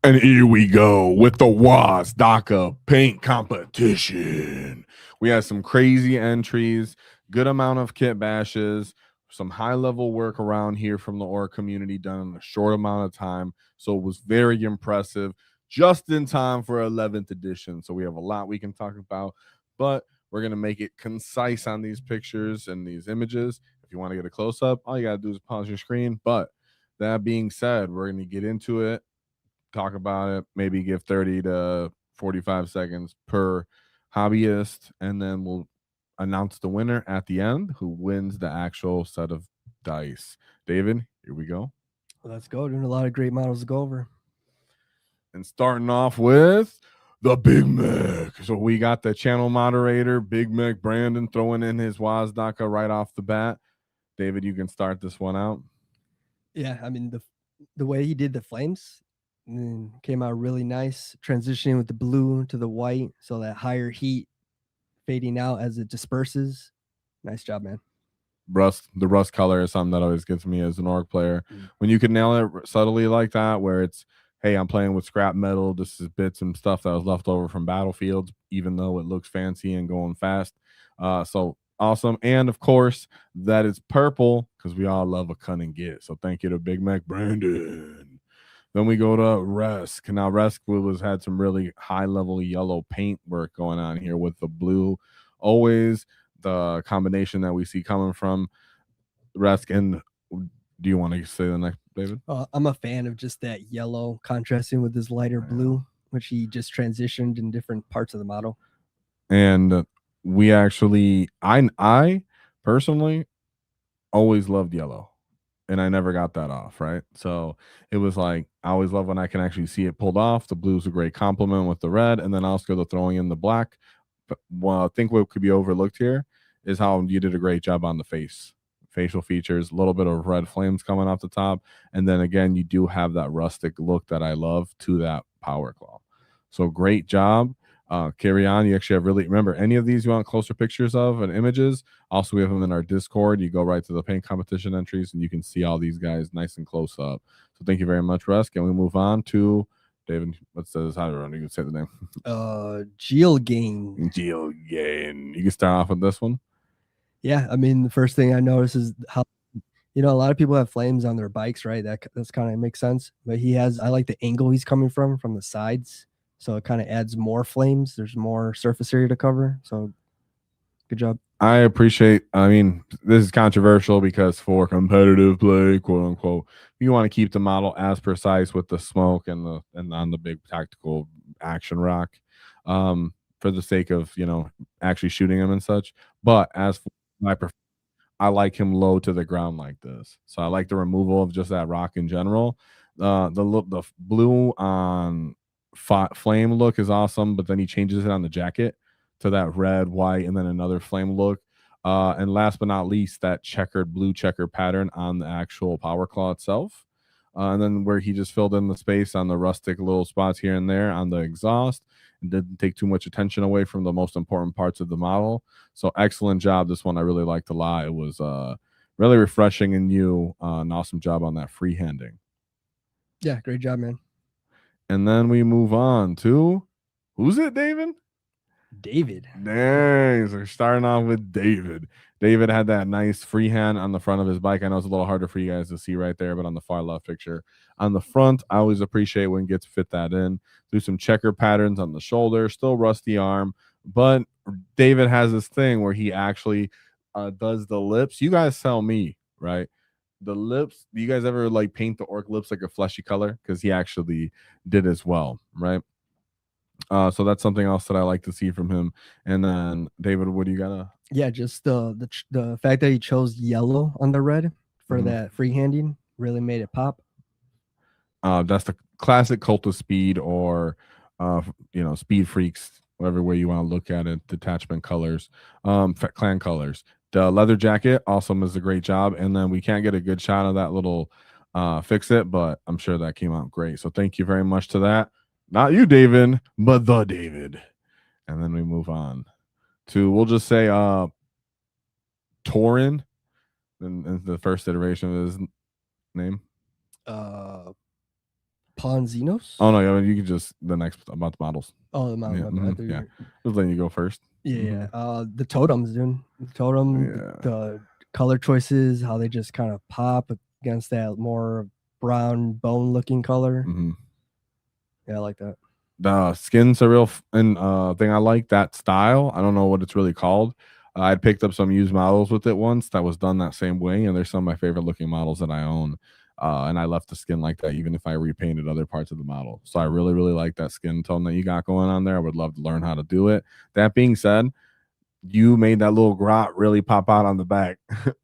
And here we go with the Wazdakka paint competition. We had some crazy entries, good amount of kit bashes, some high level work around here from the OR community done in a short amount of time. So it was very impressive, just in time for 11th edition. So we have a lot we can talk about, but we're going to make it concise on these pictures and these images. If you want to get a close up, all you got to do is pause your screen. But that being said, we're going to get into it, talk about it, maybe give 30 to 45 seconds per hobbyist, and then we'll announce the winner at the end who wins the actual set of dice. David, here we go. Let's go. Doing a lot of great models to go over. And starting off with the Big Mac. So we got the channel moderator, Big Mac Brandon, throwing in his Wazdakka right off the bat. David, you can start this one out. Yeah, I mean the way he did the flames came out really nice, transitioning with the blue to the white, so that higher heat fading out as it disperses. Nice job, man. The rust color is something that always gets me as an orc player. When you can nail it subtly like that, where it's, hey, I'm playing with scrap metal, this is bits and stuff that was left over from battlefields, even though it looks fancy and going fast. So awesome. And of course, that is purple, because we all love a cunning get. So thank you to Big Mac Brandon. Then we go to Resk. Now Resk had some really high level yellow paint work going on here with the blue. Always the combination that we see coming from Resk. And do you want to say the next, David? I'm a fan of just that yellow contrasting with this lighter blue, which he just transitioned in different parts of the model. And we actually, I personally always loved yellow, and I never got that off, right? So it was like, I always love when I can actually see it pulled off. The blue's a great complement with the red, and then also the throwing in the black. But I think what could be overlooked here is how you did a great job on the facial features, a little bit of red flames coming off the top, and then again, you do have that rustic look that I love to that power claw. So great job. Carry on. You actually have really, remember, any of these you want closer pictures of and images, also we have them in our Discord. You go right to the paint competition entries and you can see all these guys nice and close up. So thank you very much, Russ. Can we move on to David? What says, I don't know, you can say the name. Geelgain. Geelgain. You can start off with this one. Yeah, I mean, the first thing I notice is how, a lot of people have flames on their bikes, right? That's kind of makes sense. But I like the angle he's coming from the sides. So it kind of adds more flames. There's more surface area to cover. So good job. I appreciate, I mean, this is controversial because for competitive play, quote unquote, you want to keep the model as precise with the smoke and on the big tactical action rock, for the sake of, actually shooting him and such. But as for I like him low to the ground like this. So I like the removal of just that rock in general. The blue on flame look is awesome, but then he changes it on the jacket to that red, white, and then another flame look. And last but not least, that blue checker pattern on the actual power claw itself. And then where he just filled in the space on the rustic little spots here and there on the exhaust, and didn't take too much attention away from the most important parts of the model. So excellent job. This one I really liked a lot. It was really refreshing and new. An awesome job on that freehanding. Yeah, great job, man. And then we move on to, who's it, David? David. Dang. So we're starting off with David. David had that nice freehand on the front of his bike. I know it's a little harder for you guys to see right there, but on the far left picture on the front, I always appreciate when gets fit that in. Do some checker patterns on the shoulder, still rusty arm, but David has this thing where he actually does the lips. You guys tell me, right? The lips, do you guys ever like paint the orc lips like a fleshy color? Because he actually did as well, right? So that's something else that I like to see from him. And then David, what do you got? Yeah, just the fact that he chose yellow on the red for that freehanding really made it pop. That's the classic cult of speed, or speed freaks, whatever way you want to look at it. Detachment colors, clan colors. The leather jacket also does a great job. And then we can't get a good shot of that little fix it, but I'm sure that came out great. So thank you very much to that. Not you, David, but the David. And then we move on to, we'll just say Torin, and the first iteration of his name. Ponzinos? Oh no, yeah, you can just the next about the models. Oh, the model. Yeah, My bad. I thought you yeah. were- Just letting you go first. yeah. The totems, dude. The totem, Yeah. the color choices, how they just kind of pop against that more brown bone looking color. Yeah, I like that. The skin's a real thing I like, that style. I don't know what it's really called. I'd picked up some used models with it once that was done that same way, and there's some of my favorite looking models that I own. And I left the skin like that, even if I repainted other parts of the model. So I really, really like that skin tone that you got going on there. I would love to learn how to do it. That being said, you made that little grot really pop out on the back.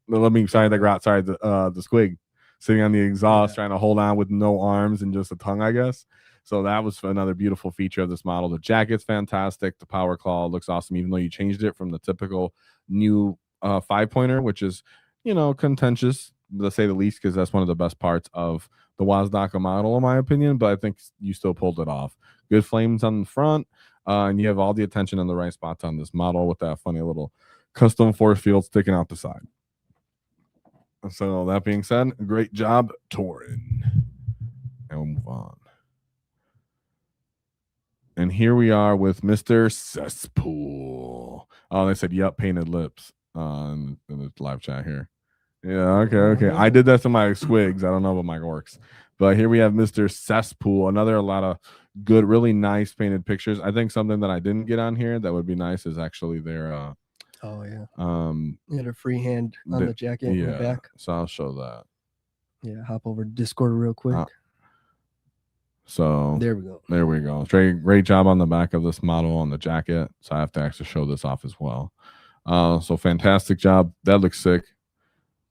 The grot, sorry, the squig sitting on the exhaust, trying to hold on with no arms and just a tongue, I guess. So that was another beautiful feature of this model. The jacket's fantastic. The power claw looks awesome, even though you changed it from the typical new 5-pointer, which is, contentious, to say the least, because that's one of the best parts of the Wazdakka model, in my opinion. But I think you still pulled it off. Good flames on the front. And you have all the attention in the right spots on this model with that funny little custom force field sticking out the side. So that being said, great job, Torin. And we'll move on. And here we are with Mr. Cesspool. Oh, they said, yep, painted lips in the live chat here. Yeah, okay. I did that to my squigs. I don't know about my orcs. But here we have Mr. Cesspool. Another a lot of good, really nice painted pictures. I think something that I didn't get on here that would be nice is actually their oh yeah. You had a free hand on the jacket in the back. So I'll show that. Yeah, hop over to Discord real quick. So there we go. There we go. Great job on the back of this model on the jacket. So I have to actually show this off as well. So fantastic job. That looks sick.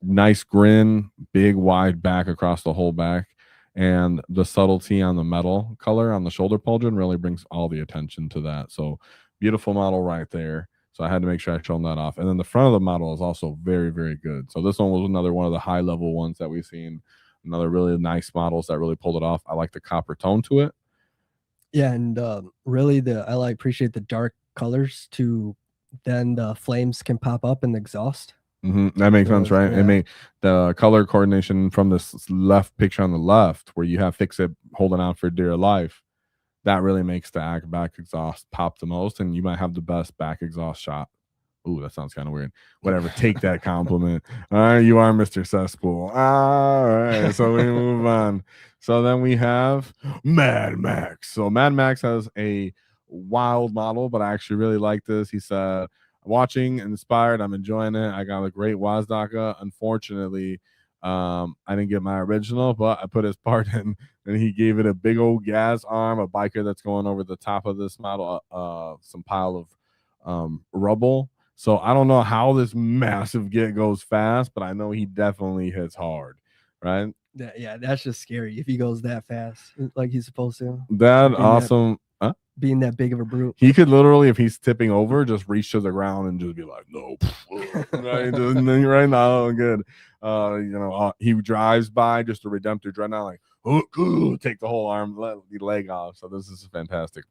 Nice grin, big wide back across the whole back, and the subtlety on the metal color on the shoulder pauldron really brings all the attention to that. So beautiful model right there. So I had to make sure I showed that off. And then the front of the model is also very, very good. So this one was another one of the high level ones that we've seen. Another really nice models that really pulled it off. I like the copper tone to it. Yeah, and really I appreciate the dark colors to then the flames can pop up in the exhaust. That makes sense, right? Yeah. It made the color coordination from this left picture on the left, where you have Fix It holding out for dear life. That really makes the back exhaust pop the most, and you might have the best back exhaust shot. Ooh, that sounds kind of weird. Whatever, take that compliment. All right, you are Mr. Cesspool. All right, so we move on. So then we have Mad Max. So Mad Max has a wild model, but I actually really like this. He said, watching, inspired, I'm enjoying it. I got a great Wazdakka. Unfortunately, I didn't get my original, but I put his part in, and he gave it a big old gas arm, a biker that's going over the top of this model, some pile of rubble. So I don't know how this massive get goes fast, but I know he definitely hits hard, right? Yeah, that's just scary if he goes that fast, like he's supposed to. That awesome. Being that big of a brute, he could literally, if he's tipping over, just reach to the ground and just be like, "Nope." right now, good. He drives by just a Redemptor Dreadnought, like, take the whole arm, let the leg off. So this is fantastic,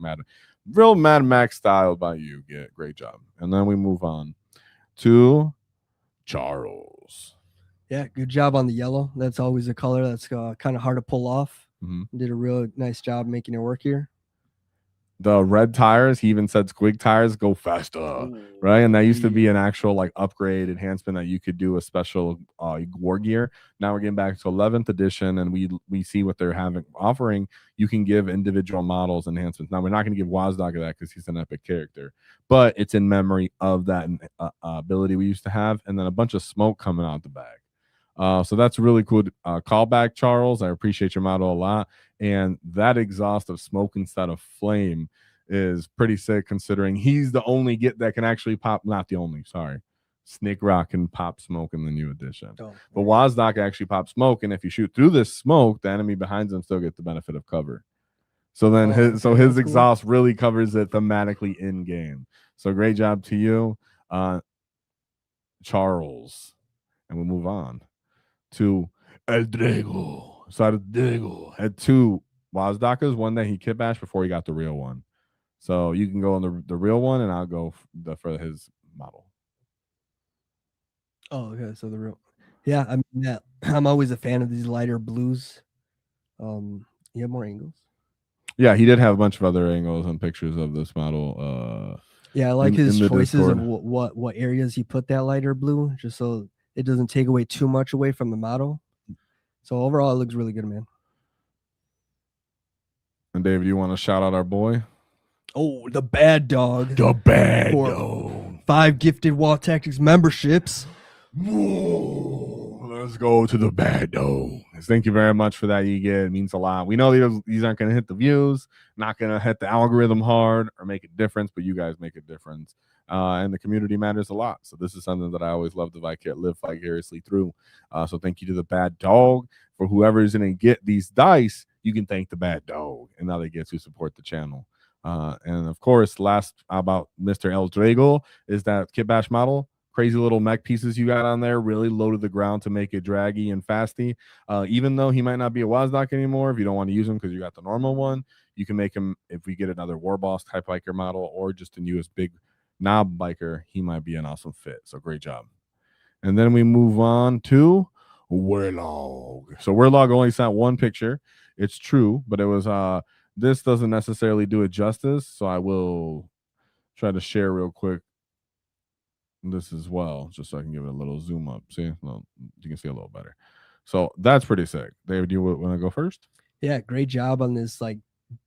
real Mad Max style by you. Get great job. And then we move on to Charles. Yeah, good job on the yellow. That's always a color that's kind of hard to pull off. Did a real nice job making it work here. The red tires, he even said squig tires go faster, right? And that used to be an actual like upgrade enhancement that you could do a special war gear. Now we're getting back to 11th edition, and we see what they're offering. You can give individual models enhancements. Now we're not going to give Wazdakka that because he's an epic character, but it's in memory of that ability we used to have, and then a bunch of smoke coming out the bag. So that's really cool. Callback, Charles. I appreciate your model a lot. And that exhaust of smoke instead of flame is pretty sick, considering he's the only get that can actually pop. Not the only, sorry. Snake Rock can pop smoke in the new edition. But Wazdakka actually pops smoke, and if you shoot through this smoke, the enemy behind them still get the benefit of cover. So then his exhaust really covers it thematically in game. So great job to you, Charles. And we'll move on to El Drago. So Drago had two Wazdakkas, one that he kitbashed before he got the real one. So you can go on the real one, and I'll go for his model. Oh, okay. So the real, yeah. I mean, I'm always a fan of these lighter blues. You have more angles. Yeah, he did have a bunch of other angles and pictures of this model. Yeah, I like his in the choices Discord. of what areas he put that lighter blue, just so it doesn't take away too much away from the model. So overall, it looks really good, man. And Dave, do you want to shout out our boy? Oh, the bad dog. The bad For dog. 5 gifted WAAAGH Tactics memberships. Whoa, let's go to the bad dog. Thank you very much for that. You get it means a lot. We know these aren't going to hit the views, not going to hit the algorithm hard or make a difference, but you guys make a difference. And the community matters a lot. So this is something that I always love to live vicariously through. So thank you to the bad dog. For whoever is going to get these dice, you can thank the bad dog, and now they get to support the channel. And of course, last about Mr. El Drago is that Kit Bash model. Crazy little mech pieces you got on there, really low to the ground to make it draggy and fasty. Even though he might not be a Wazdakka anymore, if you don't want to use him because you got the normal one, you can make him, if we get another War Boss type biker model or just a newest big knob biker, he might be an awesome fit. So great job. And then we move on to WAAAGH. So WAAAGH only sent one picture. It's true, but it was this doesn't necessarily do it justice. So I will try to share real quick this as well, just so I can give it a little zoom up. See, well, you can see a little better. So that's pretty sick. David, do you want to go first? Yeah, great job on this like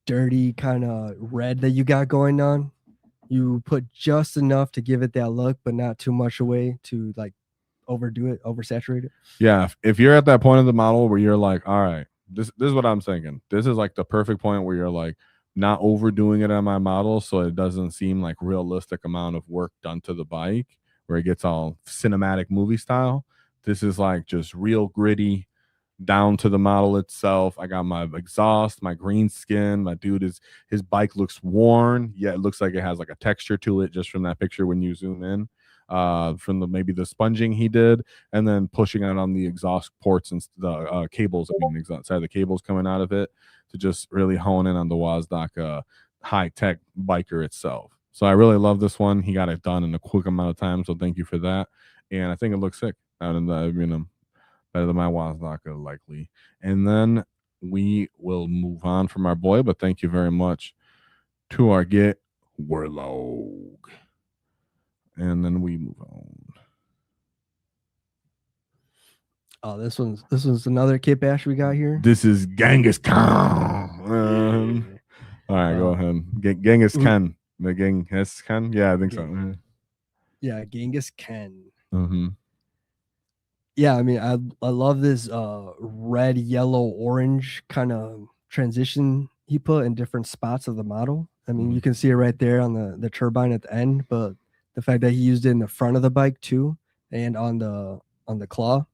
dirty kind of red that you got going on. You put just enough to give it that look, but not too much away to like overdo it, oversaturate it. Yeah, if you're at that point of the model where you're like, all right, this is what I'm thinking. This is like the perfect point where you're like not overdoing it on my model, so it doesn't seem like realistic amount of work done to the bike where it gets all cinematic movie style. This is like just real gritty down to the model itself. I got my exhaust, my green skin. My dude his bike looks worn. Yeah, it looks like it has like a texture to it just from that picture when you zoom in. From maybe the sponging he did, and then pushing it on the exhaust ports and the cables. I mean, the cables coming out of it to just really hone in on the Wazdakka high tech biker itself. So I really love this one. He got it done in a quick amount of time. So thank you for that. And I think it looks sick. Out in the better than my Wazdakka likely. And then we will move on from our boy, but thank you very much to our get WAAAGH. And then we move on. Oh, this one's another Kit Bash we got here. This is Genghis Khan. All right, go ahead. Genghis Khan. The Genghis Khan? Yeah, I think so. Yeah, Genghis Khan. Mm-hmm. Yeah, I mean, I love this red, yellow, orange kind of transition he put in different spots of the model. I mean, you can see it right there on the turbine at the end, but the fact that he used it in the front of the bike too, and on the claw,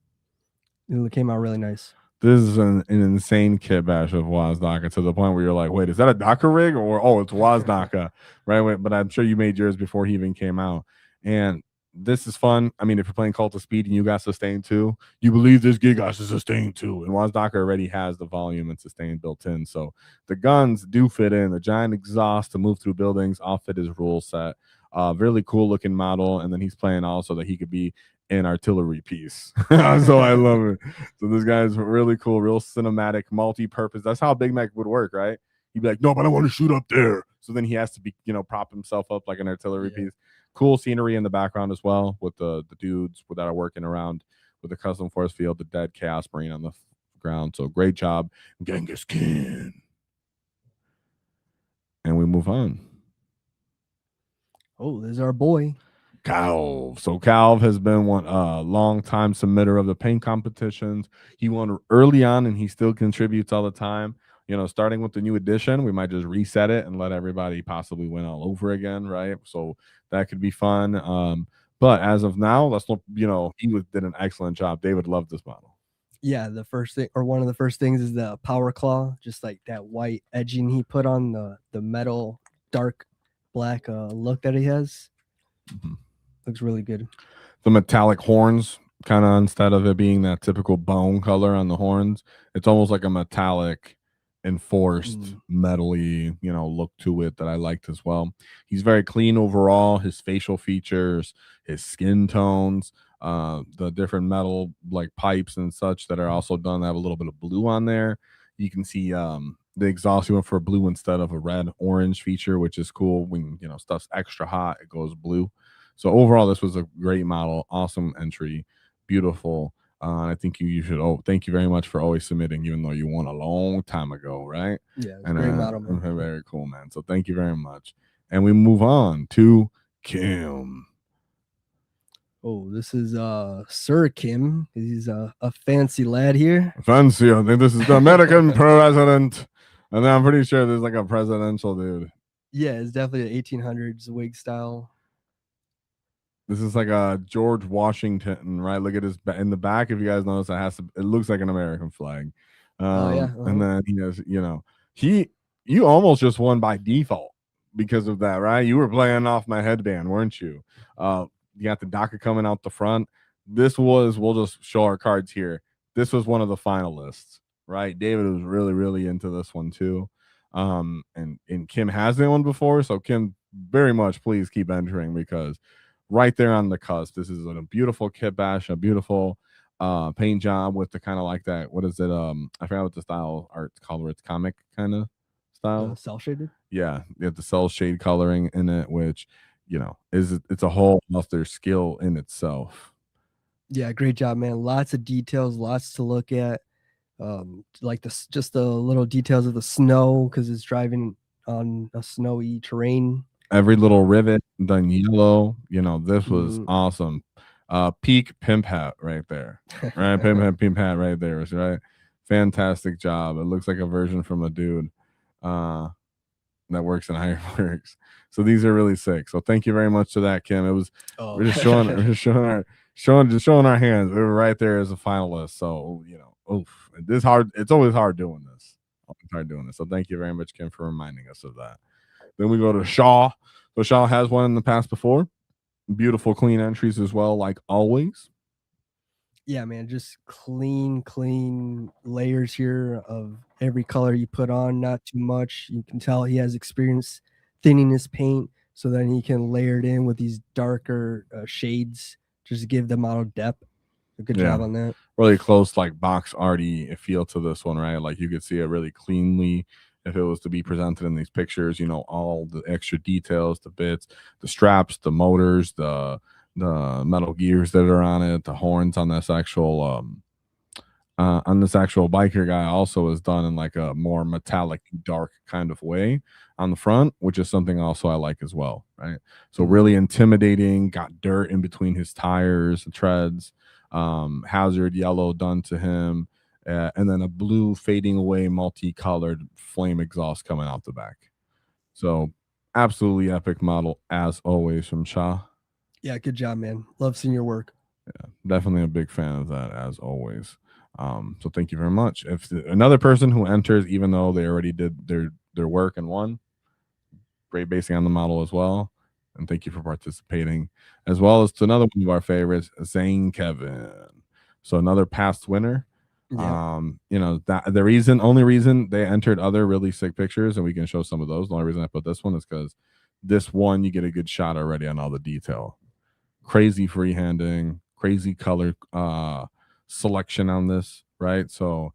it came out really nice. This is an insane kit bash of Wazdakka to the point where you're like, wait, is that a Docker rig or it's Wazdakka, right? But I'm sure you made yours before he even came out. And this is fun. I mean, if you're playing Cult of Speed and you got sustain too, you believe this gig got sustain too. And Wazdakka already has the volume and sustain built in. So the guns do fit in. The giant exhaust to move through buildings all fit his rule set. Really cool looking model. And then he's playing also that he could be an artillery piece. So I love it. So this guy's really cool, real cinematic, multi-purpose. That's how Big Mac would work, right? He'd be like, no, but I want to shoot up there. So then he has to be, prop himself up like an artillery piece. Cool scenery in the background as well with the dudes that are working around with the custom force field, the dead Chaos Marine on the ground. So great job, Genghis Khan. And we move on. Oh, there's our boy. Calv. So Calv has been one long time submitter of the paint competitions. He won early on and he still contributes all the time. Starting with the new edition, we might just reset it and let everybody possibly win all over again, right? So that could be fun. But as of now, that's not, he did an excellent job. David loved this model. Yeah, the first thing or one of the first things is the power claw, just like that white edging he put on the metal dark black look that he has. Mm-hmm. Looks really good. The metallic horns, kind of instead of it being that typical bone color on the horns, it's almost like a metallic enforced metally look to it that I liked as well. He's very clean overall. His facial features, his skin tones, the different metal like pipes and such that are also done have a little bit of blue on there. You can see The exhaust, you went for blue instead of a red orange feature, which is cool. When stuff's extra hot, it goes blue. So overall, this was a great model, awesome entry, beautiful. And I think you should. Oh, thank you very much for always submitting, even though you won a long time ago, right? Yeah, it's a And great model, man. very cool, man. So thank you very much. And we move on to Kim. Oh, this is Sir Kim. He's a fancy lad here. Fancy. I think this is the American president. And I'm pretty sure there's like a presidential dude. Yeah, it's definitely an 1800s wig style. This is like a George Washington, right? Look at his in the back. If you guys notice, it looks like an American flag. Oh yeah, And then he has, you almost just won by default because of that, right? You were playing off my headband, weren't you? You got the DACA coming out the front. We'll just show our cards here. This was one of the finalists, right? David was really, really into this one too. And Kim hasn't one before, so Kim, very much please keep entering, because right there on the cusp, this is a beautiful kit bash, a beautiful paint job with the kind of like that. What is it? I forgot what the style art's called, where it's comic kind of style. Cell shaded. Yeah, you have the cell shade coloring in it, which it's a whole other skill in itself. Yeah, great job, man. Lots of details, lots to look at. Like just the little details of the snow, because it's driving on a snowy terrain. Every little rivet done yellow. This was awesome. Peak pimp hat right there. Right, pimp hat right there. Right, fantastic job. It looks like a version from a dude that works in Ironworks. So these are really sick. So thank you very much to that, Kim. It was we're just showing our hands. We were right there as a finalist. So this hard. It's always hard doing this. So thank you very much, Kim, for reminding us of that. Then we go to Shaw. So Shaw has one in the past before. Beautiful, clean entries as well, like always. Yeah, man, just clean layers here of every color you put on, not too much. You can tell he has experience thinning his paint, so then he can layer it in with these darker shades, just to give the model depth. A good job on that. Really close, like box arty feel to this one, right? Like you could see it really cleanly if it was to be presented in these pictures. All the extra details, the bits, the straps, the motors, the metal gears that are on it, the horns on this actual biker guy also is done in like a more metallic, dark kind of way on the front, which is something also I like as well, right? So really intimidating. Got dirt in between his tires and treads. Hazard yellow done to him, and then a blue fading away multicolored flame exhaust coming out the back. So absolutely epic model as always from Shah. Yeah, good job, man. Love seeing your work. Yeah, definitely a big fan of that as always. So thank you very much. If another person who enters, even though they already did their work and won, great basing on the model as well. And thank you for participating, as well as to another one of our favorites, Zane Kevin. So another past winner. Yeah. That the only reason they entered other really sick pictures, and we can show some of those. The only reason I put this one is because this one you get a good shot already on all the detail. Crazy freehanding, crazy color selection on this, right? So,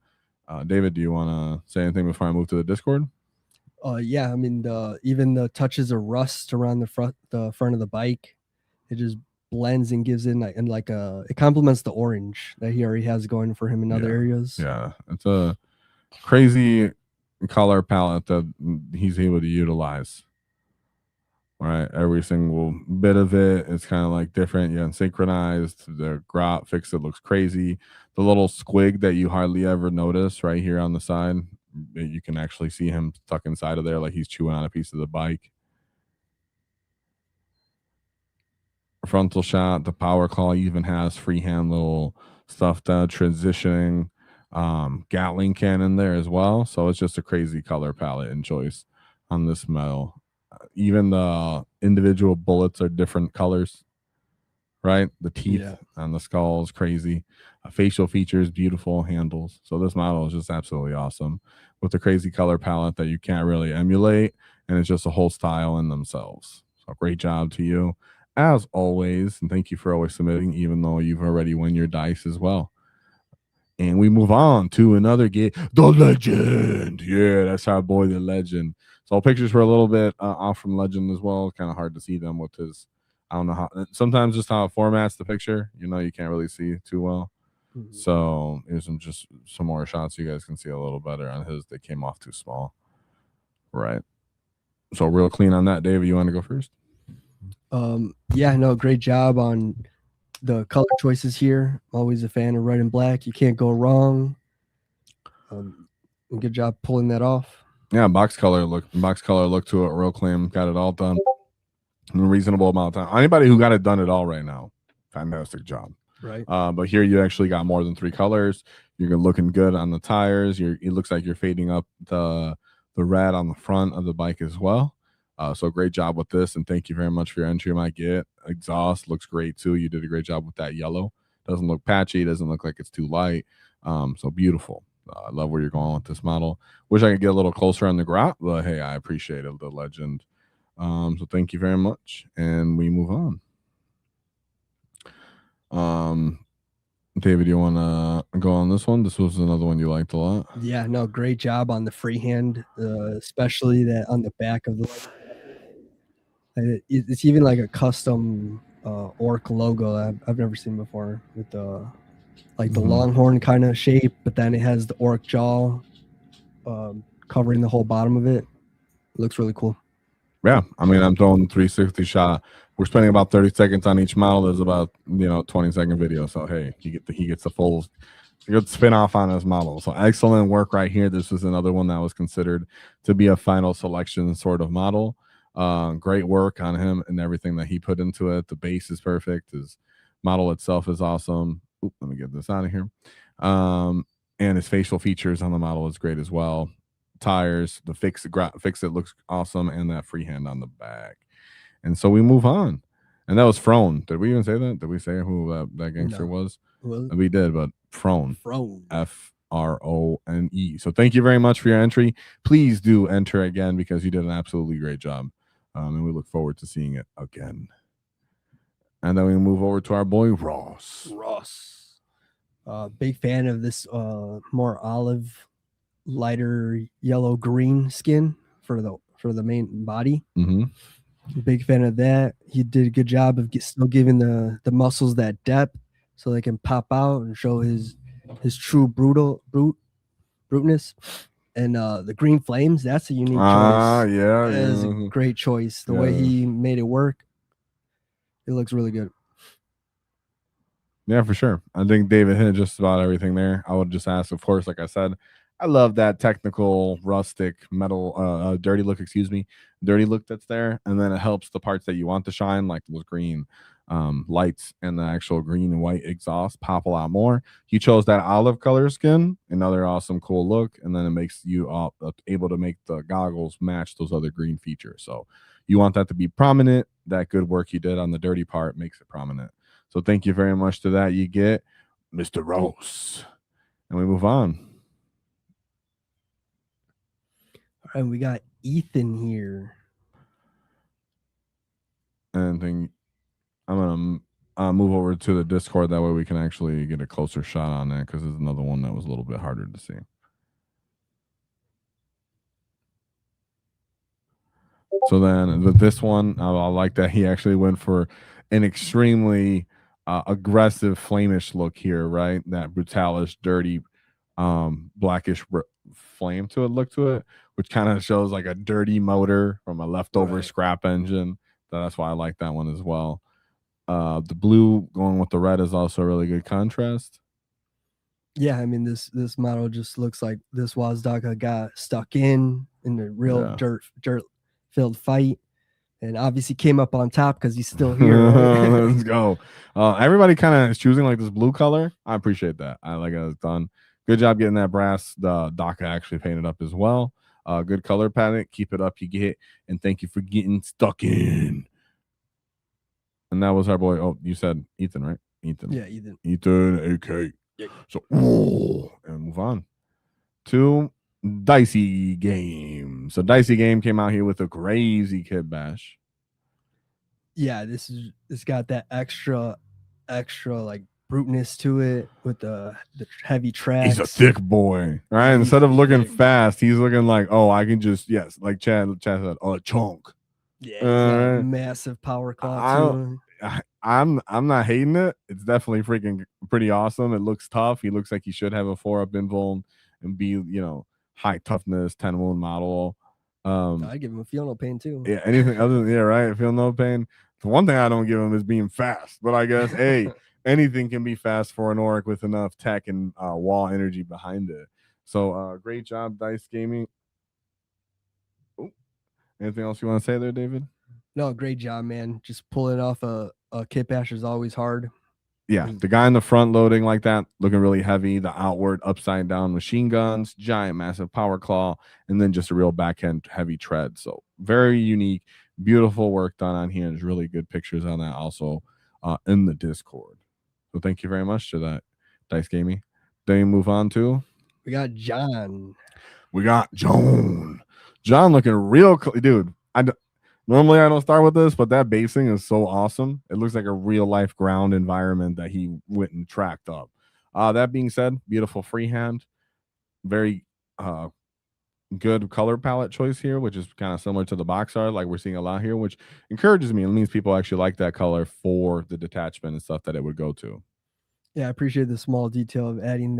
David, do you want to say anything before I move to the Discord? Yeah, I mean, even the touches of rust around the front of the bike, it just blends and gives in it complements the orange that he already has going for him in other areas. Yeah, it's a crazy color palette that he's able to utilize. All right, every single bit of it is kind of like different. Yeah, and synchronized. The grot fix, it looks crazy. The little squig that you hardly ever notice right here on the side, you can actually see him stuck inside of there like he's chewing on a piece of the bike. Frontal shot, the power claw even has freehand little stuff that transitioning Gatling cannon there as well. So it's just a crazy color palette and choice on this metal. Even the individual bullets are different colors, right? The teeth on the skull is crazy. Facial features, beautiful handles. So this model is just absolutely awesome with a crazy color palette that you can't really emulate, and it's just a whole style in themselves. So great job to you as always, and thank you for always submitting, even though you've already won your dice as well. And we move on to another game, the Legend. Yeah, that's our boy, the Legend. So pictures were a little bit off from Legend as well. Kind of hard to see them with his. I don't know how. Sometimes just how it formats the picture, you can't really see too well. So here's some more shots you guys can see a little better on his. They came off too small. Right. So real clean on that, David. You want to go first? Yeah, no, great job on the color choices here. Always a fan of red and black. You can't go wrong. Good job pulling that off. Yeah, box color look to it real clean. Got it all done in a reasonable amount of time. Anybody who got it done at all right now, fantastic job. Right. But here you actually got more than 3 colors. You're looking good on the tires. It looks like you're fading up the red on the front of the bike as well. So great job with this, and thank you very much for your entry. My get exhaust looks great too. You did a great job with that yellow. Doesn't look patchy. Doesn't look like it's too light. So beautiful. I love where you're going with this model. Wish I could get a little closer on the grot, but hey, I appreciate it, the Legend. So thank you very much, and we move on. David, you want to go on this one? This was another one you liked a lot. Yeah, no, great job on the freehand, especially that on the back of the. It's even like a custom orc logo I've never seen before with the the longhorn kind of shape, but then it has the orc jaw covering the whole bottom of it. It looks really cool. Yeah, I mean, I'm throwing 360 shot. We're spending about 30 seconds on each model. There's about 20-second video. So hey, he gets the full good spin off on his model. So excellent work right here. This was another one that was considered to be a final selection sort of model. Great work on him and everything that he put into it. The base is perfect. His model itself is awesome. Oop, let me get this out of here. And his facial features on the model is great as well. Tires, the fix it looks awesome, and that freehand on the back. And so we move on. And that was Frone. Did we even say that? Did we say who that gangster was? We did, but Frone. Frone. So thank you very much for your entry. Please do enter again because you did an absolutely great job. And we look forward to seeing it again. And then we move over to our boy Ross. Big fan of this more olive, lighter yellow green skin for the main body. Big fan of that. He did a good job of still giving the muscles that depth so they can pop out and show his true bruteness. And the green flames, that's a unique choice. Yeah, that is a great choice. The way he made it work, it looks really good. Yeah, for sure. I think David hit just about everything there. I would just ask, of course, like I said, I love that technical, rustic, metal, dirty look that's there. And then it helps the parts that you want to shine, like those green lights and the actual green and white exhaust pop a lot more. He chose that olive color skin, another awesome, cool look. And then it makes you able to make the goggles match those other green features. So you want that to be prominent. That good work you did on the dirty part makes it prominent. So thank you very much to that. You get Mr. Rose. And we move on. All right, we got Ethan here. And then I'm going to move over to the Discord. That way we can actually get a closer shot on that because there's another one that was a little bit harder to see. So then with this one, I like that he actually went for an extremely aggressive flamish look here, right? That brutalish, dirty, blackish flame to it, which kind of shows like a dirty motor from a leftover scrap engine. That's why I like that one as well. The blue going with the red is also a really good contrast. Yeah, I mean this model just looks like this Wazdakka got stuck in a real dirt filled fight. And obviously came up on top because he's still here. Right? Let's go. Everybody kind of is choosing like this blue color. I appreciate that. I like how it's done. Good job getting that brass. The DACA actually painted up as well. Good color palette. Keep it up, you get. And thank you for getting stuck in. And that was our boy. Oh, you said Ethan, right? Ethan. Yeah, Ethan. Ethan, AK. Yeah. So, and move on to Dicey Game. So Dicey Game came out here with a crazy kit bash. Yeah, it's got that extra like bruteness to it with the heavy tracks. He's a thick boy, right? Yeah, Instead of looking thick. fast, he's looking like, oh, I can just like Chad said, a chunk. Yeah, he's got a Right? massive power claw too. I'm not hating it. It's definitely freaking pretty awesome. It looks tough. He looks like he should have a 4-up invuln and be, high toughness 10 wound model. I'd give him a feel no pain too. Yeah, anything other than right? Feel no pain. The one thing I don't give him is being fast, but I guess anything can be fast for an Auric with enough tech and wall energy behind it. So great job, Dice Gaming. Ooh. Anything else you want to say there, David? No, great job, man. Just pulling off a kit bash is always hard. Yeah, the guy in the front loading like that, looking really heavy, the outward upside down machine guns, giant massive power claw, and then just a real backhand heavy tread. So very unique, beautiful work done on here. There's really good pictures on that also in the Discord. So thank you very much to that, Dice Gaming. Then you move on to? We got John. We got John. John looking real, dude. Normally I don't start with this, but that basing is so awesome. It looks like a real life ground environment that he went and tracked up. That being said, beautiful freehand, very good color palette choice here, which is kind of similar to the box art, like we're seeing a lot here, which encourages me. It means people actually like that color for the detachment and stuff that it would go to. Yeah, I appreciate the small detail of adding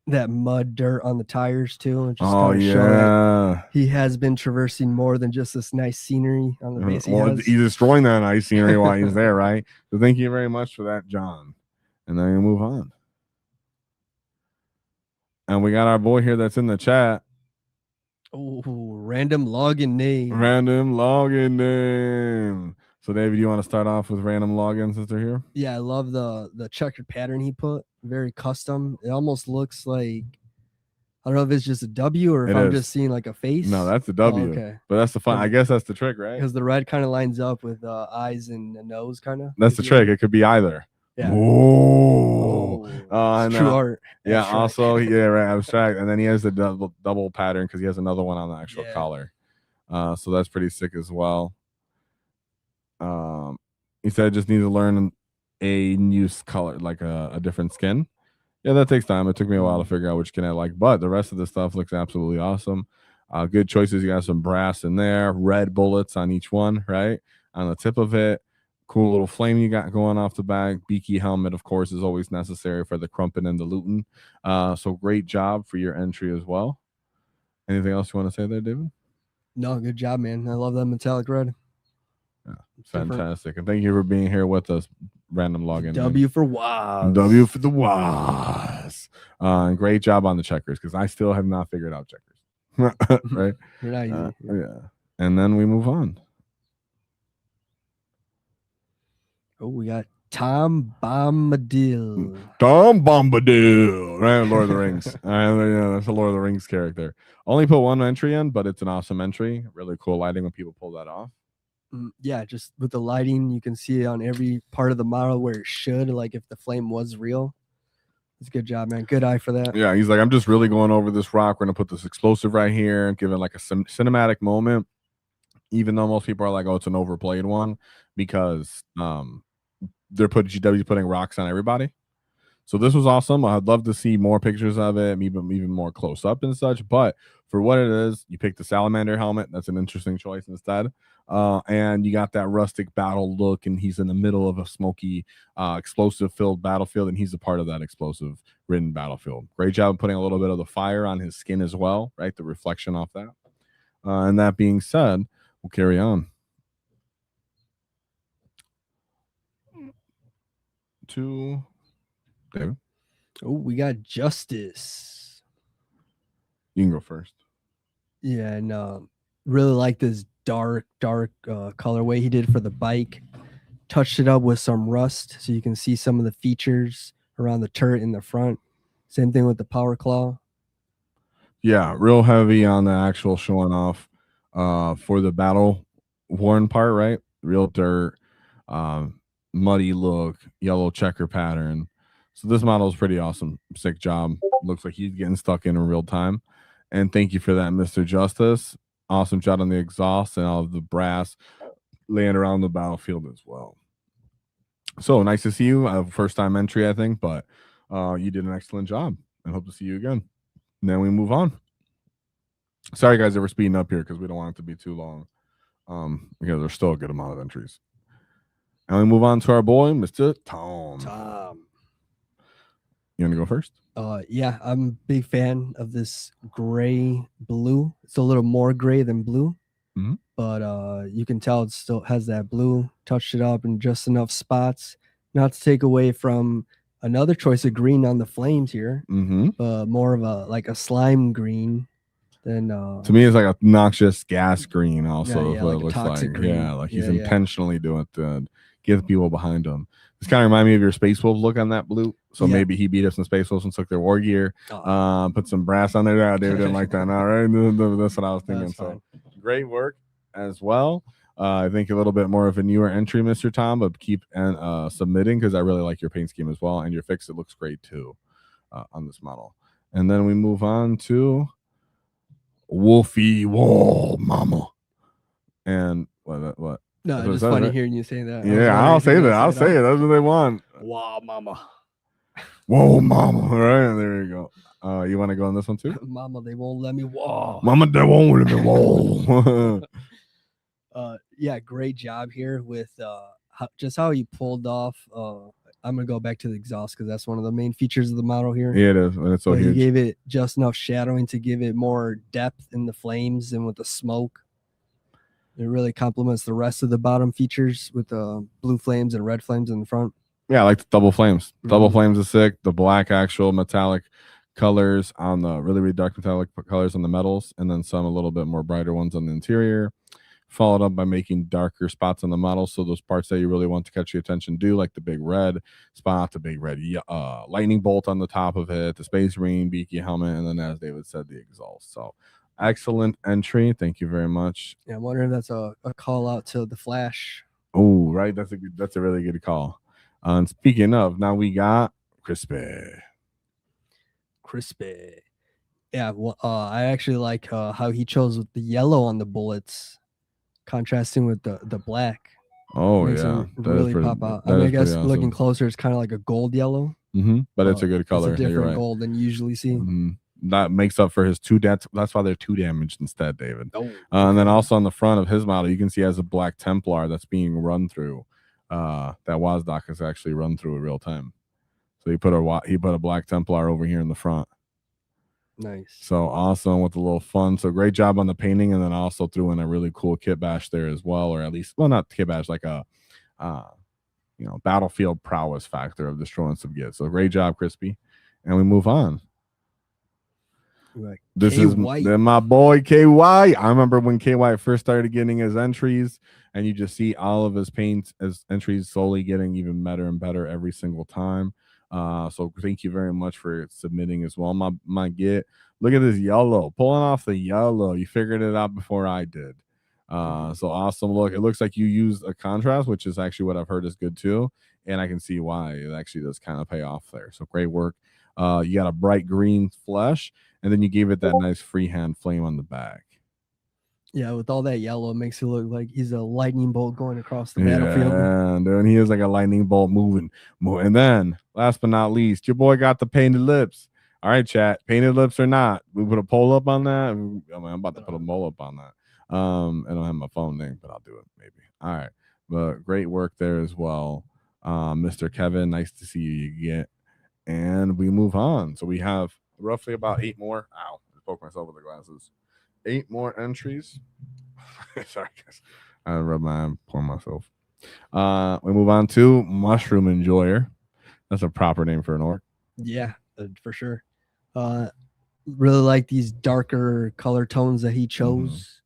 that mud dirt on the tires too, and just he has been traversing more than just this nice scenery on the base. He's destroying that nice scenery while he's there, right? So thank you very much for that, John. And then we move on. And we got our boy here that's in the chat. Oh, random login name. Random login name. So David, you want to start off with random login since they're here? Yeah, I love the checkered pattern he put. Very custom. It almost looks like, I don't know if it's just a W or if I'm just seeing like a face. No, that's a W. Oh, okay. But that's the fun. I guess that's the trick, right? Because the red kind of lines up with eyes and the nose kind of. That's the trick. It could be either. Yeah. Oh, true art. Yeah, abstract. Also, right, abstract. And then he has the double pattern because he has another one on the actual collar. So that's pretty sick as well. He said just need to learn a new color, like a different skin. Yeah, that takes time. It took me a while to figure out which skin I like, but the rest of the stuff looks absolutely awesome. Good choices. You got some brass in there, red bullets on each one, right? On the tip of it. Cool little flame you got going off the back. Beaky helmet, of course, is always necessary for the crumpin and the lutin. So great job for your entry as well. Anything else you want to say there, David? No, good job, man. I love that metallic red. Yeah, fantastic. And thank you for being here with us. Random login. W for WAAAGH. W for the WAAAGH. And great job on the checkers because I still have not figured out checkers. Right? They're not easy. Yeah. And then we move on. Oh, we got Tom Bombadil. Tom Bombadil, right? Lord of the Rings. That's a Lord of the Rings character. Only put one entry in, but it's an awesome entry. Really cool lighting when people pull that off. Yeah, just with the lighting, you can see it on every part of the model where it should, like if the flame was real. It's a good job, man. Good eye for that. Yeah, he's like, I'm just really going over this rock. We're going to put this explosive right here and give it like a cinematic moment, even though most people are like, oh, it's an overplayed one because they're putting rocks on everybody. So this was awesome. I'd love to see more pictures of it, even more close up and such. But for what it is, you picked the salamander helmet. That's an interesting choice instead. And you got that rustic battle look, and he's in the middle of a smoky, explosive-filled battlefield, and he's a part of that explosive-ridden battlefield. Great job putting a little bit of the fire on his skin as well, right? The reflection off that. And that being said, we'll carry on. To David. Oh, we got Justice. You can go first. Yeah, and really like this dark colorway he did for the bike. Touched it up with some rust so you can see some of the features around the turret in the front. Same thing with the power claw. Yeah, real heavy on the actual showing off for the battle worn part, right? Real dirt, muddy look, yellow checker pattern. So this model is pretty awesome. Sick job. Looks like he's getting stuck in real time. And thank you for that, Mr. Justice. Awesome shot on the exhaust and all of the brass laying around the battlefield as well. So nice to see you. First time entry, I think, but you did an excellent job, and hope to see you again. And then we move on. Sorry, guys, that we're speeding up here because we don't want it to be too long. Because there's still a good amount of entries. And we move on to our boy, Mr. Tom. You want to go first? Yeah, I'm a big fan of this gray blue. It's a little more gray than blue, but you can tell it still has that blue. Touched it up in just enough spots, not to take away from another choice of green on the flames here, but more of a slime green than. To me, it's like a noxious gas green. Also, yeah, what like it a looks toxic like. green. Yeah, like he's Yeah, yeah. intentionally doing it to get the people behind him. This kind of remind me of your Space Wolves look on that blue. So Yeah. maybe he beat up some Space Wolves and took their war gear, put some brass on there. Yeah, David didn't like that. All right, that's what I was thinking. So great work as well. I think a little bit more of a newer entry, Mr. Tom, but keep submitting because I really like your paint scheme as well, and your fix. It looks great too on this model. And then we move on to Wolfie Wall Mama. And what? No, That's it's just what it says, funny right? hearing you say that. Yeah, I'll say that. I'll say it. That's what they want. Wow, mama. Whoa, mama. All right, there you go. You want to go on this one too? Mama, they won't let me walk. Mama, they won't let me walk. Yeah, great job here with just how you pulled off. I'm gonna go back to the exhaust because that's one of the main features of the model here. Yeah, it is. It's so but huge. He gave it just enough shadowing to give it more depth in the flames and with the smoke. It really complements the rest of the bottom features with the blue flames and red flames in the front. Yeah, I like the double flames. Double flames is sick. The black actual metallic colors on the really dark metallic colors on the metals, and then some a little bit more brighter ones on the interior. Followed up by making darker spots on the model, so those parts that you really want to catch your attention do, like the big red spot, the big red lightning bolt on the top of it, the Space Marine beaky helmet, and then, as David said, the exhaust. So excellent entry. Thank you very much. Yeah, I'm wondering if that's a call out to the Flash. Oh, right. That's a really good call. And speaking of, now we got Crispy. Yeah, well, I actually like how he chose the yellow on the bullets, contrasting with the black. Oh, yeah. Really pop out. I mean, I guess awesome. Looking closer, it's kind of like a gold yellow. But it's a good color. It's a different gold than you usually see. That makes up for his 2 deaths. That's why they're 2 damaged instead, David. And then also on the front of his model, you can see he has a black Templar that's being run through. That Wazdakka is actually run through in real time. So he put a black Templar over here in the front. Nice. So awesome with a little fun. So great job on the painting, and then also threw in a really cool kit bash there as well, or at least, well, not kit bash, like a battlefield prowess factor of destroying some gets. So great job, Crispy. And we move on. This is my boy KY. I remember when KY first started getting his entries, and you just see all of his paints as entries slowly getting even better and better every single time. So thank you very much for submitting as well. My get. Look at this yellow, pulling off the yellow. You figured it out before I did. So awesome look. It looks like you used a contrast, which is actually what I've heard is good too, and I can see why it actually does kind of pay off there. So great work. You got a bright green flesh, and then you gave it that nice freehand flame on the back. Yeah, with all that yellow, it makes it look like he's a lightning bolt going across the battlefield. Yeah, and he is like a lightning bolt moving. And then, last but not least, your boy got the painted lips. All right, chat, painted lips or not, we put a poll up on that. I mean, I'm about to put a poll up on that. I don't have my phone name, but I'll do it maybe. All right, but great work there as well, Mr. Kevin. Nice to see you again. And we move on. So we have roughly about 8 more. Ow, I spoke myself with the glasses. 8 more entries. Sorry, guys. I rubbed my eye for myself. We move on to Mushroom Enjoyer. That's a proper name for an orc. Yeah, for sure. Really like these darker color tones that he chose.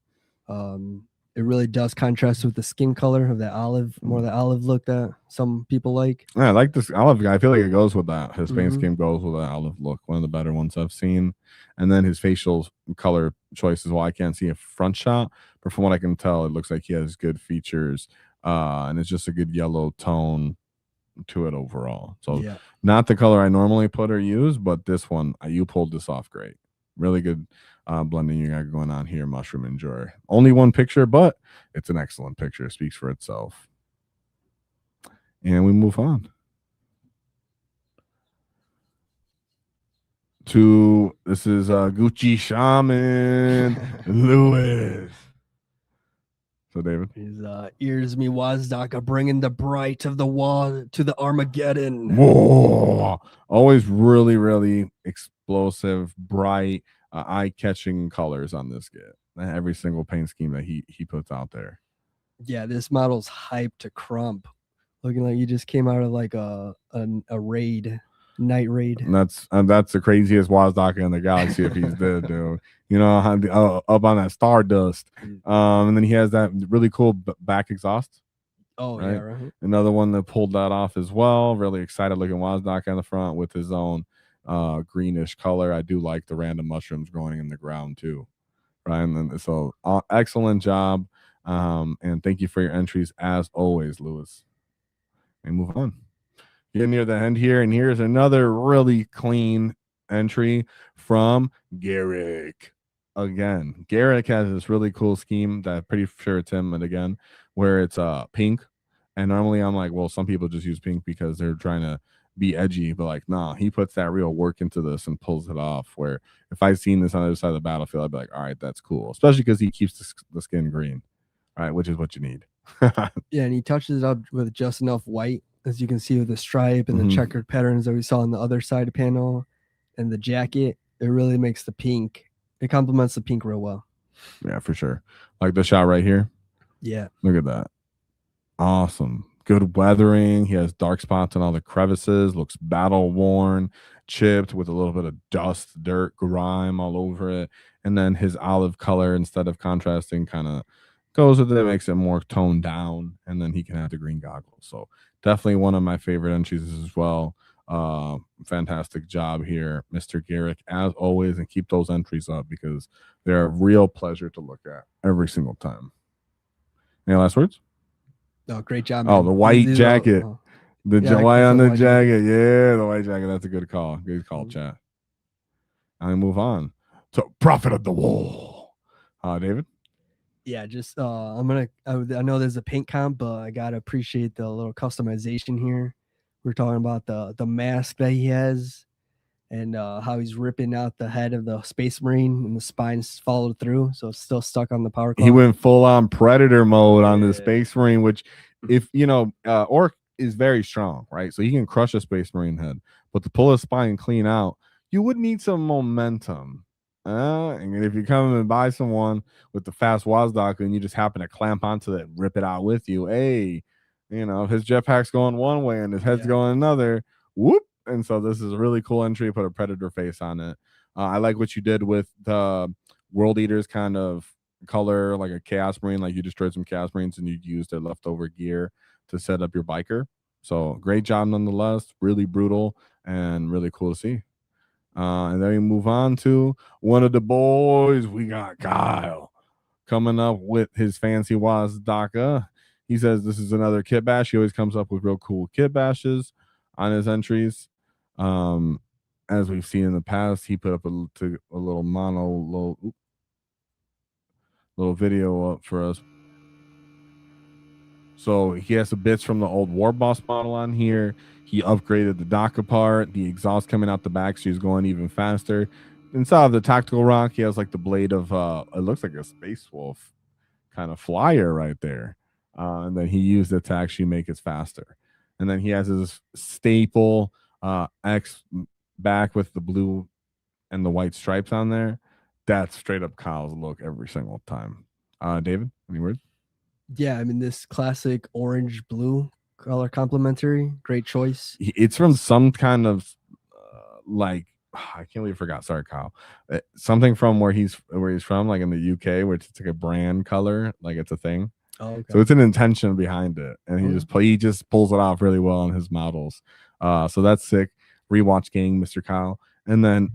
It really does contrast with the skin color of that olive, more the olive look that some people like. Yeah, I like this olive guy. I feel like it goes with that. His paint scheme goes with that olive look. One of the better ones I've seen. And then his facial color choices. Well, I can't see a front shot, but from what I can tell, it looks like he has good features. And it's just a good yellow tone to it overall. So not the color I normally put or use, but this one, you pulled this off great. Really good blending you got going on here, Mushroom Enjoyer. Only one picture, but it's an excellent picture. It speaks for itself. And we move on to this is Gucci Shaman Lewis. So David, His ears me Wazdakka bringing the bright of the wall to the Armageddon. whoa, always really, really explosive, bright, eye-catching colors on this kit. Every single paint scheme that he puts out there. Yeah, this model's hyped to crump, looking like you just came out of like a raid, night raid. And that's the craziest Wazdakka in the galaxy if he's dead, dude. You know, up on that stardust. And then he has that really cool back exhaust. Oh right? yeah, right. Another one that pulled that off as well. Really excited looking Wazdakka on the front with his own greenish color. I do like the random mushrooms growing in the ground too, right? And then, so excellent job, and thank you for your entries as always, Lewis. And move on. Getting near the end here, and here's another really clean entry from Garrick. Again, Garrick has this really cool scheme that I'm pretty sure it's him, and again, where it's pink. And normally I'm like, well, some people just use pink because they're trying to be edgy, but like, nah, he puts that real work into this and pulls it off. Where if I'd seen this on the other side of the battlefield, I'd be like, all right, that's cool, especially because he keeps the skin green, right, which is what you need. Yeah, and he touches it up with just enough white, as you can see with the stripe and the checkered patterns that we saw on the other side of panel, and the jacket. It really makes the pink. It complements the pink real well. Yeah, for sure. Like the shot right here. Yeah. Look at that. Awesome. Good weathering. He has dark spots in all the crevices. Looks battle worn, chipped with a little bit of dust, dirt, grime all over it. And then his olive color, instead of contrasting, kind of goes with it, makes it more toned down. And then he can have the green goggles. So definitely one of my favorite entries as well. Fantastic job here, Mr. Garrick, as always. And keep those entries up because they're a real pleasure to look at every single time. Any last words? Oh, great job, Oh, man. the white jacket. White on the jacket. Yeah, the white jacket. That's a good call. Good call, chat. And we move on to Prophet of the Wall. David? Yeah, just I know there's a paint comp, but I gotta appreciate the little customization here. We're talking about the mask that he has and how he's ripping out the head of the Space Marine and the spine's followed through, so it's still stuck on the power claw. He went full on Predator mode on the Space Marine, which, if you know, Orc is very strong, right? So he can crush a Space Marine head, but to pull his spine clean out, you would need some momentum. And if you come and buy someone with the fast Wazdakka and you just happen to clamp onto it and rip it out with you, hey, you know, if his jetpack's going one way and his head's going another, whoop. And so this is a really cool entry. Put a Predator face on it. I like what you did with the World Eaters kind of color, like a Chaos Marine, like you destroyed some Chaos Marines and you used their leftover gear to set up your biker. So great job nonetheless. Really brutal and really cool to see. And then we move on to one of the boys. We got Kyle coming up with his fancy Wazdakka. He says this is another kit bash. He always comes up with real cool kit bashes on his entries. As we've seen in the past, he put up a little little video up for us. So he has the bits from the old War Boss model on here. He upgraded the Dakka part, the exhaust coming out the back, so he's going even faster. Inside of the tactical rock, he has like the blade of it looks like a Space Wolf kind of flyer right there. And then he used it to actually make it faster. And then he has his staple X back with the blue and the white stripes on there. That's straight up Kyle's look every single time. David, any words? Yeah, I mean this classic orange blue color complementary, great choice. It's from some kind of like I can't believe I forgot. Sorry, Kyle. Something from where he's from, like in the UK, where it's like a brand color, like it's a thing. Oh, okay. So it's an intention behind it, and he just pulls it off really well on his models. So that's sick. Rewatch gang, Mr. Kyle, and then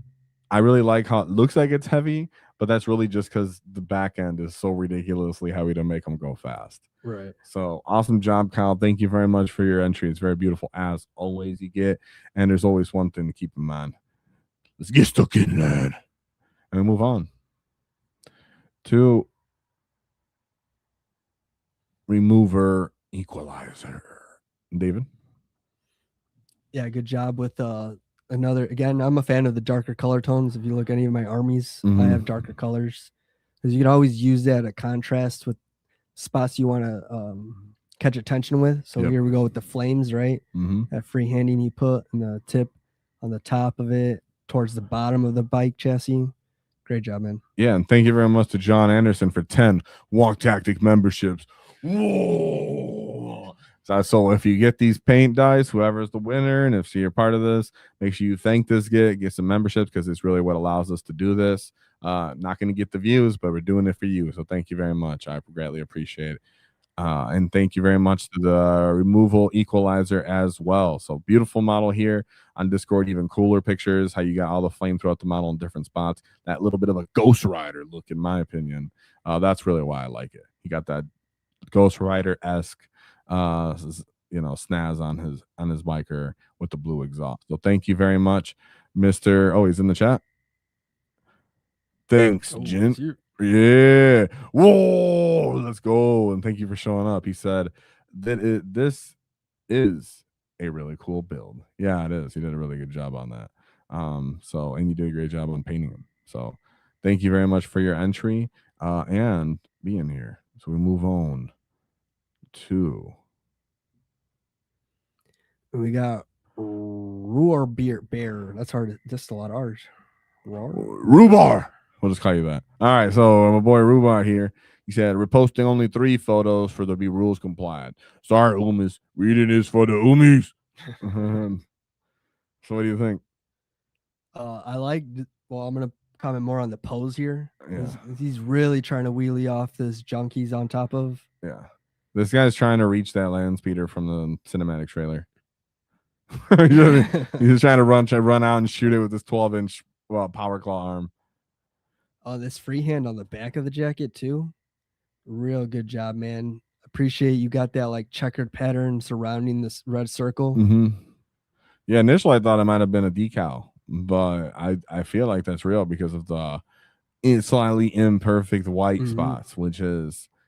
I really like how it looks like it's heavy, but that's really just because the back end is so ridiculously heavy to make them go fast. Right. So awesome job, Kyle. Thank you very much for your entry. It's very beautiful as always. You get, and there's always one thing to keep in mind. Let's get stuck in that, and we move on to Remover Equalizer. David? Yeah, good job with another. Again, I'm a fan of the darker color tones. If you look at any of my armies, I have darker colors because you can always use that at contrast with spots you want to catch attention with. So here we go with the flames, right? That freehanding you put in the tip on the top of it towards the bottom of the bike chassis. Great job, man. Yeah, and thank you very much to John Anderson for 10 Walk Tactic memberships. Whoa! So if you get these paint dice, whoever's the winner, and if you're part of this, make sure you thank this get some memberships because it's really what allows us to do this. Not going to get the views, but we're doing it for you. So thank you very much. I greatly appreciate it. And thank you very much to the removal equalizer as well. So beautiful model here on Discord, even cooler pictures, how you got all the flame throughout the model in different spots. That little bit of a Ghost Rider look, in my opinion. That's really why I like it. He got that Ghost Rider-esque snaz on his biker with the blue exhaust. So thank you very much, Mr. Oh, he's in the chat. Thanks, Jin. Yeah. Whoa, let's go. And thank you for showing up. He said that this is a really cool build. Yeah, it is. He did a really good job on that. And you did a great job on painting him. So thank you very much for your entry and being here. So we move on to. We got Roar Bear. That's hard. Just a lot of R's. Rhubar. We'll just call you that. All right, so my boy Rhubar here. He said, we're posting only 3 photos for the be rules compliant. Sorry, Umis. Reading is for the Umis. So what do you think? I like, well, I'm going to comment more on the pose here. Yeah. He's really trying to wheelie off this junk he's on top of. Yeah. This guy's trying to reach that land speeder from the cinematic trailer. He's trying to run out and shoot it with this 12-inch power claw arm. Oh, this freehand on the back of the jacket too. Real good job, man. Appreciate you got that like checkered pattern surrounding this red circle. Yeah, initially I thought it might have been a decal, but I feel like that's real because of the slightly imperfect white spots, which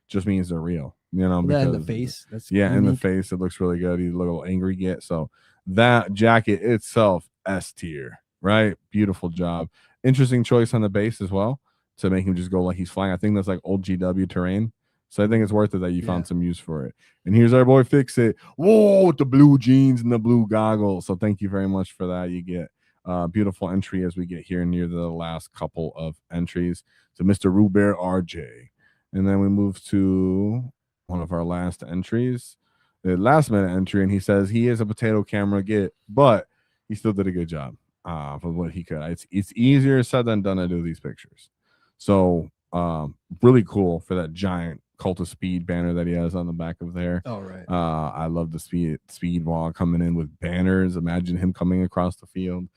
just means they're real. Because in the face. That's unique. In the face, it looks really good. He's a little angry get. So that jacket itself, S tier, right? Beautiful job. Interesting choice on the base as well to make him just go like he's flying. I think that's like old GW terrain. So I think it's worth it that you found some use for it. And here's our boy Fix It. Whoa, with the blue jeans and the blue goggles. So thank you very much for that. You get beautiful entry as we get here near the last couple of entries. So Mr. Ruber RJ. And then we move to one of our last entries, the last minute entry. And he says he is a potato camera get, but he still did a good job for what he could. It's easier said than done to do these pictures. So really cool for that giant Cult of Speed banner that he has on the back of there. Oh, right. I love the speed wall coming in with banners. Imagine him coming across the field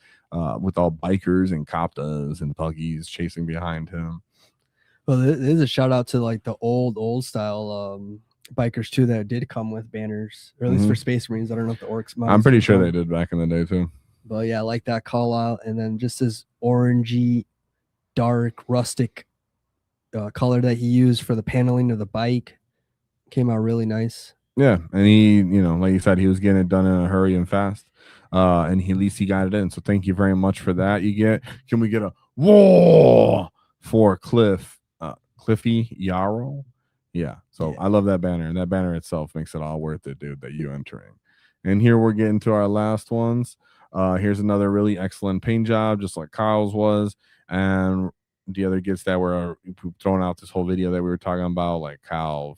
with all bikers and coptas and buggies chasing behind him. Well, there's a shout out to like the old style bikers too that did come with banners, or at least for Space Marines. I don't know if the Orcs. I'm pretty sure they did back in the day too. But yeah, I like that call out, and then just this orangey, dark, rustic color that he used for the paneling of the bike came out really nice. Yeah, and he, like you said, he was getting it done in a hurry and fast, and at least he got it in. So thank you very much for that. Can we get a whoa for Cliffy Yarrow? Yeah. So I love that banner, and that banner itself makes it all worth it, dude, that you entering. And here we're getting to our last ones. Here's another really excellent paint job, just like Kyle's was. And the other gets that were throwing out this whole video that we were talking about, like Kyle,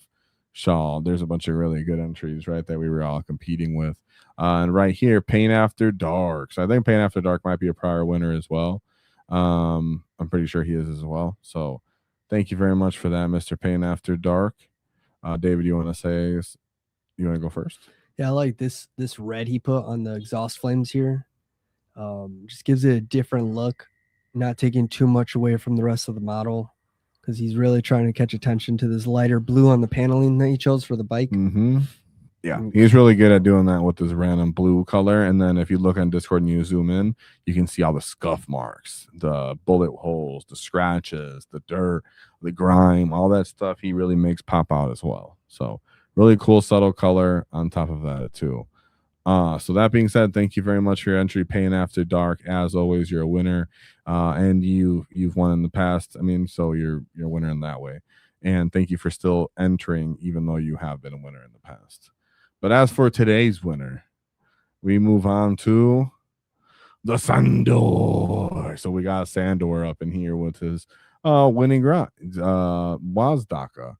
Shaw. There's a bunch of really good entries, right, that we were all competing with. And right here, Paint After Dark. So I think Paint After Dark might be a prior winner as well. I'm pretty sure he is as well. So thank you very much for that, Mr. Paint After Dark. David, you want to go first? Yeah, I like this red he put on the exhaust flames here. Just gives it a different look, not taking too much away from the rest of the model, because he's really trying to catch attention to this lighter blue on the paneling that he chose for the bike. Yeah, he's really good at doing that with this random blue color. And then if you look on Discord and you zoom in, you can see all the scuff marks, the bullet holes, the scratches, the dirt, the grime, all that stuff he really makes pop out as well. So really cool, subtle color on top of that too. So that being said, thank you very much for your entry, Pain After Dark. As always, you're a winner, and you've won in the past. I mean, so you're a winner in that way. And thank you for still entering, even though you have been a winner in the past. But as for today's winner, we move on to the Sandor. So we got Sandor up in here with his winning Wazdakka.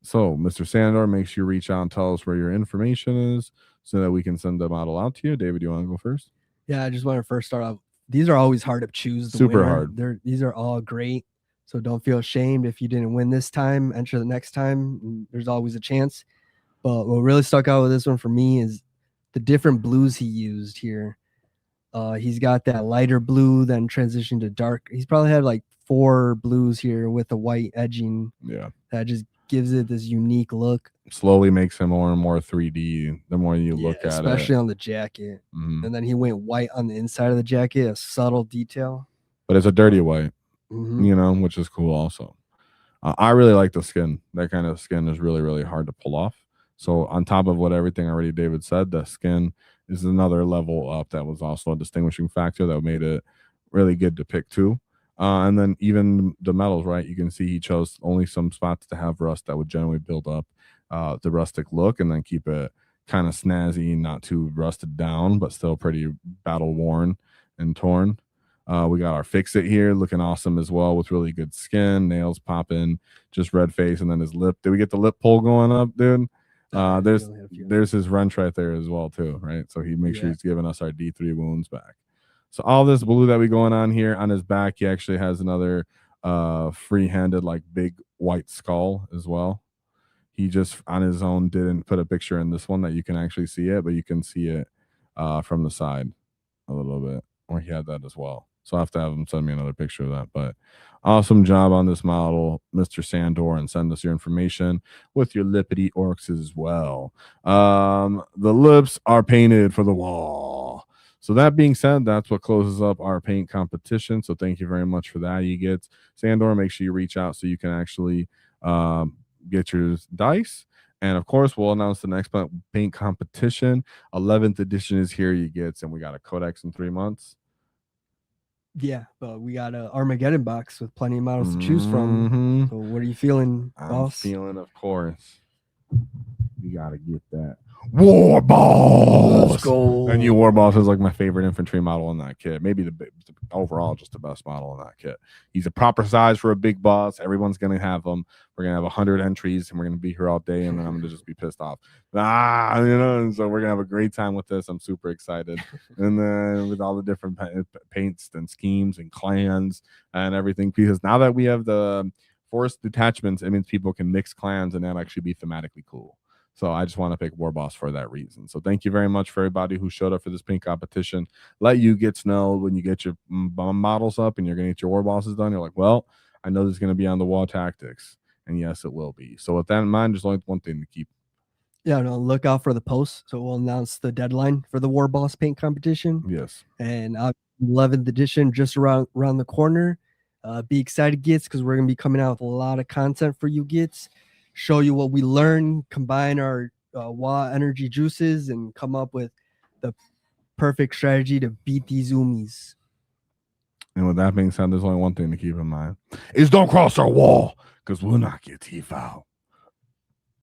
So, Mr. Sandor, make sure you reach out and tell us where your information is so that we can send the model out to you. David, you want to go first? Yeah, I just want to first start off. These are always hard to choose. Super hard. These are all great. So don't feel ashamed if you didn't win this time. Enter the next time. There's always a chance. But what really stuck out with this one for me is the different blues he used here. He's got that lighter blue, then transitioned to dark. He's probably had like 4 blues here with the white edging. Yeah. That just gives it this unique look. Slowly makes him more and more 3D the more you look at it. Especially on the jacket. Mm-hmm. And then he went white on the inside of the jacket, a subtle detail. But it's a dirty white, which is cool also. I really like the skin. That kind of skin is really, really hard to pull off. So on top of what everything already David said, the skin is another level up that was also a distinguishing factor that made it really good to pick too. And then even the metals, right? You can see he chose only some spots to have rust that would generally build up the rustic look and then keep it kind of snazzy, not too rusted down, but still pretty battle worn and torn. We got our Fix It here looking awesome as well with really good skin, nails popping, just red face, and then his lip. Did we get the lip pull going up, dude? There's his wrench right there as well too, right? So he makes sure he's giving us our D3 wounds back. So all this blue that we going on here on his back, he actually has another free-handed like big white skull as well. He just on his own didn't put a picture in this one that you can actually see it, but you can see it from the side a little bit, or he had that as well. So I have to have him send me another picture of that. But awesome job on this model, Mr. Sandor, and send us your information with your lippity orcs as well. The lips are painted for the wall. So that being said, that's what closes up our paint competition. So thank you very much for that. You get Sandor, make sure you reach out so you can actually get your dice. And of course, we'll announce the next paint competition. 11th edition is here. You get, and we got a codex in 3 months. Yeah, but we got a Armageddon box with plenty of models to choose from. So what are you feeling, boss? I'm feeling, of course, we got to get that War Boss. Let's go. And you War Boss is like my favorite infantry model in that kit. Maybe the overall just the best model in that kit. He's a proper size for a big boss. Everyone's going to have him. We're going to have 100 entries and we're going to be here all day and then I'm going to just be pissed off. And so we're going to have a great time with this. I'm super excited. And then with all the different paints and schemes and clans and everything, because now that we have the forced detachments, it means people can mix clans and that actually be thematically cool. So I just want to pick War Boss for that reason. So thank you very much for everybody who showed up for this paint competition. Let you get to know when you get your bomb models up and you're going to get your War Bosses done. You're like, well, I know this is going to be on the wall tactics. And yes, it will be. So with that in mind, there's only one thing to keep. Yeah, no, look out for the posts. So we'll announce the deadline for the War Boss paint competition. Yes. And 11th edition just around the corner. Be excited, Gits, because we're going to be coming out with a lot of content for you, Gits. Show you what we learn, combine our WAAAGH energy juices, and come up with the perfect strategy to beat these Umis. And with that being said, there's only one thing to keep in mind. Is don't cross our wall, because we'll knock your teeth out.